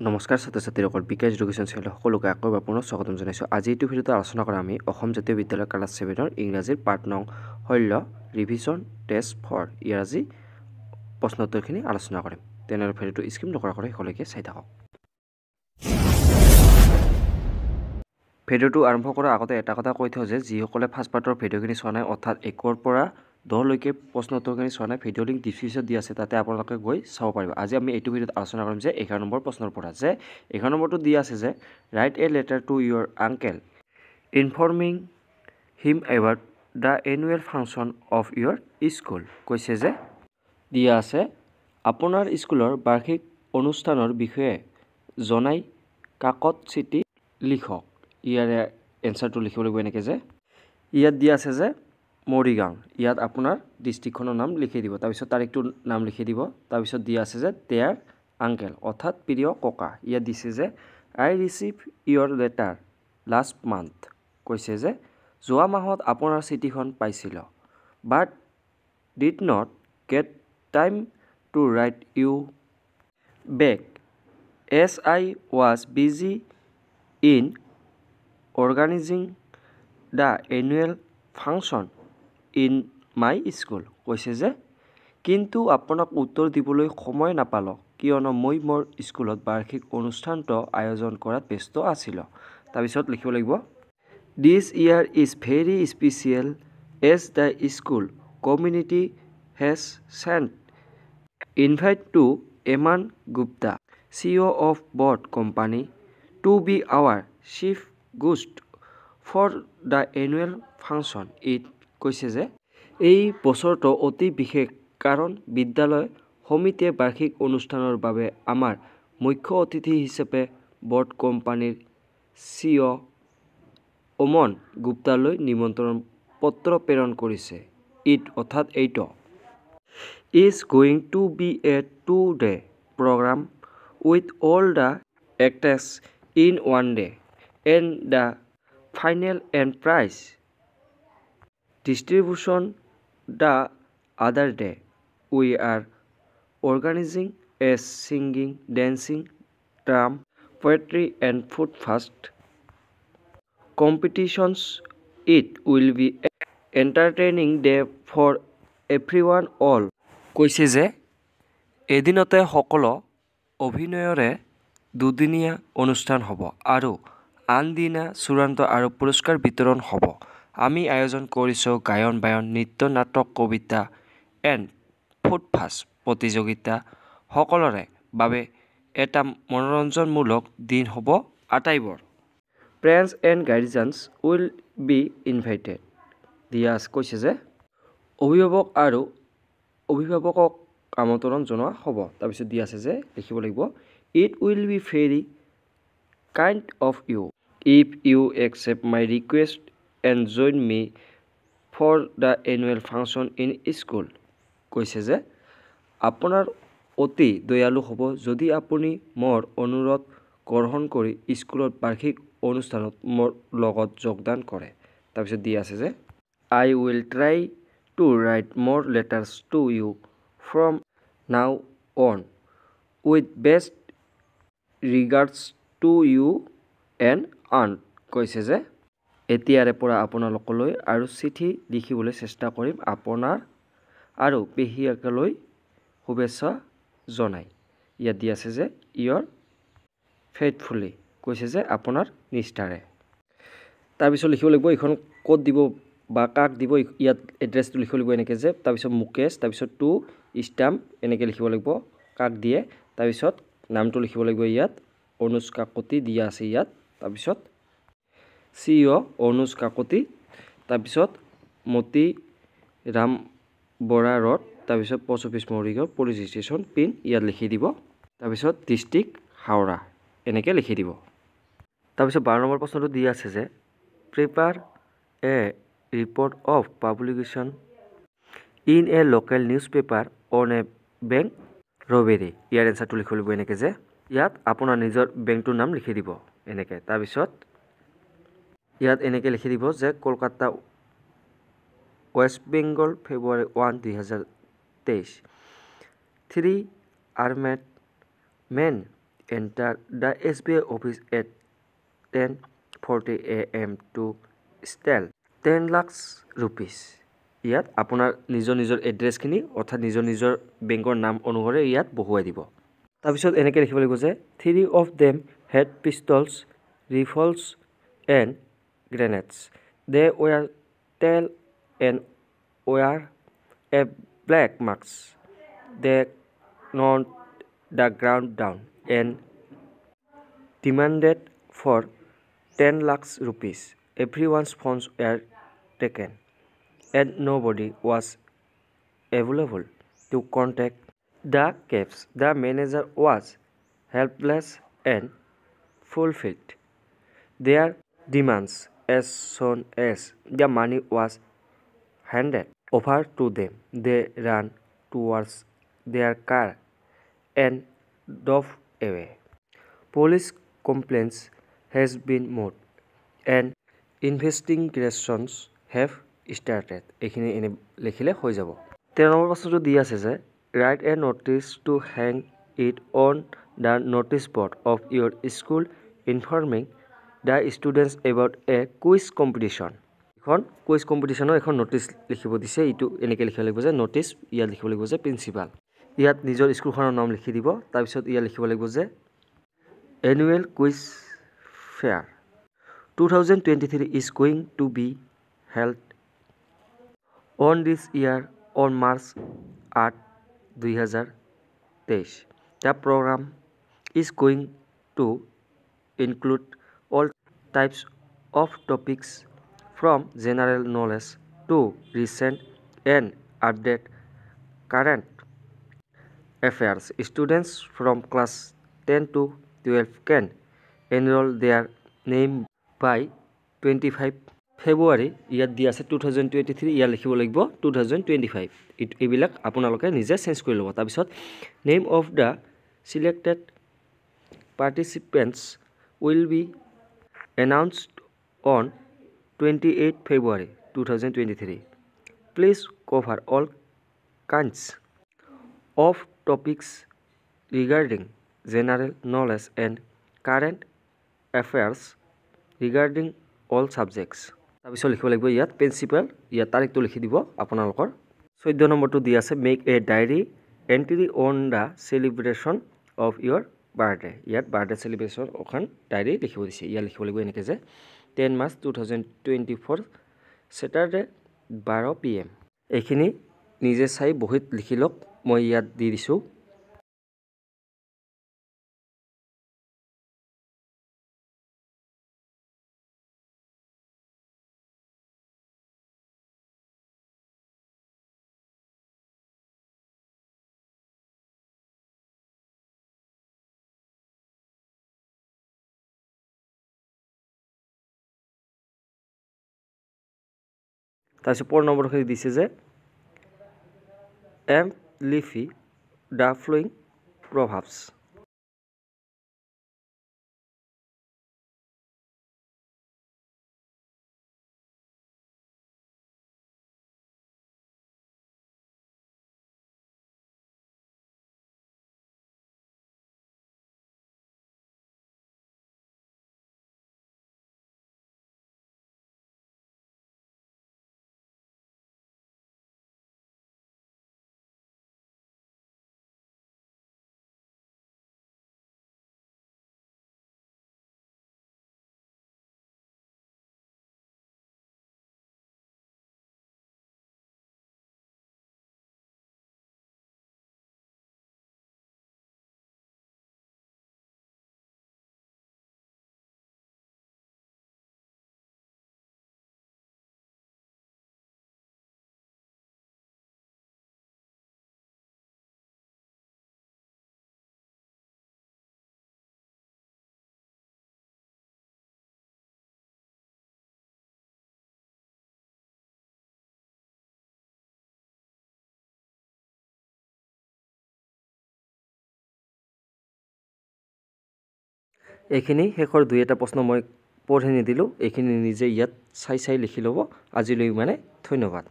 নমস্কাৰ ছাত্ৰ-ছাত্ৰীসকল বিকাশ এডুকেশ্যন চেনেলৰ সকলোকে আকৌ এবাৰ পুনৰ স্বাগতম জনাইছোঁ। আজি এইটো ভিডিঅ'ত আলোচনা কৰা আমি অসম জাতীয় বিদ্যালয় ক্লাছ 7ৰ ইংৰাজীৰ পাৰ্ট নং শৈল্য ৰিভিজন টেষ্ট 4 ইয়াৰ আজি প্ৰশ্নোত্তৰখিনি আলোচনা কৰিম। তেনেহ'লে ভিডিঅ'টো স্কিপ নকৰাকৈ শেষলৈকে চাই থাকক। ভিডিঅ'টো আৰম্ভ কৰাৰ আগতে এটা কথা কৈ থওঁ যে যিসকলে ফাৰ্ষ্ট পাৰ্টৰ ভিডিঅ'খিনি চোৱা নাই অৰ্থাৎ 1ৰ পৰা 10 লৈকে প্ৰশ্নোত্তৰখিনি চোৱা নাই ভিডিঅ' লিংক ডিছক্ৰিপশ্যনত দি আছে তাতে আপোনালোকে গৈ চাব পাৰিব। আজি আমি এইটো ভিডিঅ'ত আলোচনা কৰিম যে 11 নম্বৰ প্ৰশ্নৰ পৰা যে 11 নম্বৰটো দি আছে যে write a letter to your uncle informing him about the annual function of your school. কৈছে যে দিয়া আছে আপোনাৰ স্কুলৰ বাৰ্ষিক অনুষ্ঠানৰ বিষয়ে জনাই কাকত চিঠি লিখক। ইয়াৰে এনচাৰটো লিখিব লাগিব এনেকৈ যে ইয়াত দিয়া আছে যে মৰিগাঁও, ইয়াত আপোনাৰ ডিষ্ট্ৰিক্টখনৰ নাম লিখি দিব, তাৰপিছত তাৰিখটোৰ নাম লিখি দিব, তাৰপিছত দিয়া আছে যে দেয়াৰ আংকেল অৰ্থাৎ প্ৰিয় ককা। ইয়াত দিছে যে I receive your letter last month. কৈছে যে যোৱা মাহত আপোনাৰ চিঠিখন পাইছিলোঁ but did not get time to write you back as I was busy in organising the annual function in my school. কৈছে যে কিন্তু আপোনাক উত্তৰ দিবলৈ সময় নাপালোঁ কিয়নো মই মোৰ স্কুলত বাৰ্ষিক অনুষ্ঠানটো আয়োজন কৰাত ব্যস্ত আছিলোঁ। তাৰপিছত লিখিব লাগিব this year is very special as the school community has sent invite to Aman Gupta CEO of board company to be our chief guest for the annual function it। কৈছে যে এই বছৰটো অতি বিশেষ কাৰণ বিদ্যালয় সমিতিয়ে বাৰ্ষিক অনুষ্ঠানৰ বাবে আমাৰ মুখ্য অতিথি হিচাপে বৰ্ড কোম্পানীৰ CEO অমন গুপ্তালৈ নিমন্ত্ৰণ পত্ৰ প্ৰেৰণ কৰিছে। ইট অৰ্থাৎ এইটো is going to be a 2-day program with all the actors in one day and the final and prize distribution the other day. We are organizing a singing, dancing, drum, poetry and food fast competitions. It will be an entertaining day for everyone all। কৈছে যে এদিনতে সকলো অভিনয়ৰে দুদিনীয়া অনুষ্ঠান হ'ব আৰু আনদিনা চূড়ান্ত আৰু পুৰস্কাৰ বিতৰণ হ'ব। আমি আয়োজন কৰিছোঁ গায়ন বায়ন নৃত্য নাটক কবিতা এণ্ড ফুড ফাষ্ট প্ৰতিযোগিতা সকলোৰে বাবে এটা মনোৰঞ্জনমূলক দিন হ'ব আটাইবোৰ। Parents and guardians will be invited. দিয়া কৈছে যে অভিভাৱক আৰু অভিভাৱকক আমন্ত্ৰণ জনোৱা হ'ব। তাৰপিছত দিয়া আছে যে লিখিব লাগিব it will be very kind of you if you accept my request and join me for the annual function in school. কৈছে যে আপোনাৰ অতি দয়ালু হ'ব যদি আপুনি মোৰ অনুৰোধ গ্ৰহণ কৰি স্কুলত বাৰ্ষিক অনুষ্ঠানত মোৰ লগত যোগদান কৰে। তাৰপিছত দিয়া আছে যে I will try to write মোৰ letters to you from now on with best regards to you and aunt. কৈছে যে এতিয়াৰে পৰা আপোনালোকলৈ আৰু চিঠি লিখিবলৈ চেষ্টা কৰিম আপোনাৰ আৰু পেহীয়েকলৈ শুভেচ্ছা জনাই। ইয়াত দিয়া আছে যে ইয়ৰ ফেইথফুলি। কৈছে যে আপোনাৰ নিষ্ঠাৰে। তাৰপিছত লিখিব লাগিব এইখন ক'ত দিব বা কাক দিব, ইয়াত এড্ৰেছটো লিখিব লাগিব এনেকৈ যে তাৰপিছত মুকেশ তাৰপিছত টু ষ্টাম্প এনেকৈ লিখিব লাগিব কাক দিয়ে, তাৰপিছত নামটো লিখিব লাগিব ইয়াত অনুজ কাকতি দিয়া আছে ইয়াত, তাৰপিছত CEO অনুজ কাকতি, তাৰপিছত মতি ৰাম বৰা ৰোড, তাৰপিছত post office Morigaon, police station pin ইয়াত লিখি দিব, তাৰপিছত ডিষ্ট্ৰিক্ট হাওৰা এনেকৈ লিখি দিব। তাৰপিছত 12 নম্বৰ প্ৰশ্নটো দিয়া আছে যে prepare a report of publication in a local news paper on a bank robbery. ইয়াৰ এনচাৰটো লিখিব লাগিব এনেকৈ যে ইয়াত আপোনাৰ নিজৰ বেংকটোৰ নাম লিখি দিব এনেকৈ। তাৰপিছত ইয়াত এনেকৈ লিখি দিব যে Kolkata west Bengal February 1, 2023 3 armed men entered the SBI office at 10:40 AM to steal 10 lakhs rupees. ইয়াত আপোনাৰ নিজৰ এড্ৰেছখিনি অৰ্থাৎ নিজৰ বেংকৰ নাম অনুসৰি ইয়াত বহুৱাই দিব। তাৰপিছত এনেকৈ লিখিব লাগিব যে 3 of them had pistols, rifles and grenades. They were tall and wore a black mask. They knocked the ground down and demanded for 10 lakhs rupees. Everyone's phones were taken and nobody was available to contact the cabs. The manager was helpless and fulfilled their demands as soon as the money was handed over to them. They ran towards their car and drove away. Police complaints has been made and investigations have started. এইখিনি এনে লিখিলে হৈ যাব। 13 number প্ৰশ্নটো দি আছে যে write a notice to hang it on the notice board of your school informing the students about a quiz competition. এখন quiz কম্পিটিশ্যনৰ এখন নটিচ লিখিব দিছে। এইটো এনেকৈ লিখিব লাগিব যে নটিচ, ইয়াত লিখিব লাগিব যে প্ৰিন্সিপাল। ইয়াত নিজৰ স্কুলখনৰ নাম লিখি দিব। তাৰপিছত ইয়াত লিখিব লাগিব যে annual quiz fair 2023 is going to be held on this year on March 8, 2023. The program is going to include all types of topics from general knowledge to recent and update current affairs. Students from class 10 to 12 can enroll their name by 25 February. ইয়াত দি আছে 2023, ইয়াত লিখিব লাগিব 2025। এইবিলাক আপোনালোকে নিজে change কৰি ল'ব। তাৰপিছত name of the selected participants will be announced on 28 February 2023. Please cover all kinds of topics regarding general knowledge and current affairs regarding all subjects. তাৰপিছত লিখিব লাগিব ইয়াত প্ৰিন্সিপাল, ইয়াত তাৰিখটো লিখি দিব আপোনালোকৰ। 14 নম্বৰটো দি আছে make a diary entry on the celebration of your birthday. ইয়াত বাৰ্থডে চেলিব্ৰেশ্যন এখন ডায়েৰী লিখিব দিছে। ইয়াত লিখিব লাগিব এনেকৈ যে 10 March 2024 Saturday 12 PM। এইখিনি নিজে চাই বহীত লিখি লওক, মই ইয়াত দি দিছোঁ। তাৰপিছত 4 নম্বৰখিনি দিছে যে amplify the following proverbs. এইখিনি শেষৰ 2-এটা প্ৰশ্ন মই পঢ়ি নিদিলোঁ, এইখিনি নিজে ইয়াত চাই লিখি ল'ব। আজিলৈ মানে ধন্যবাদ।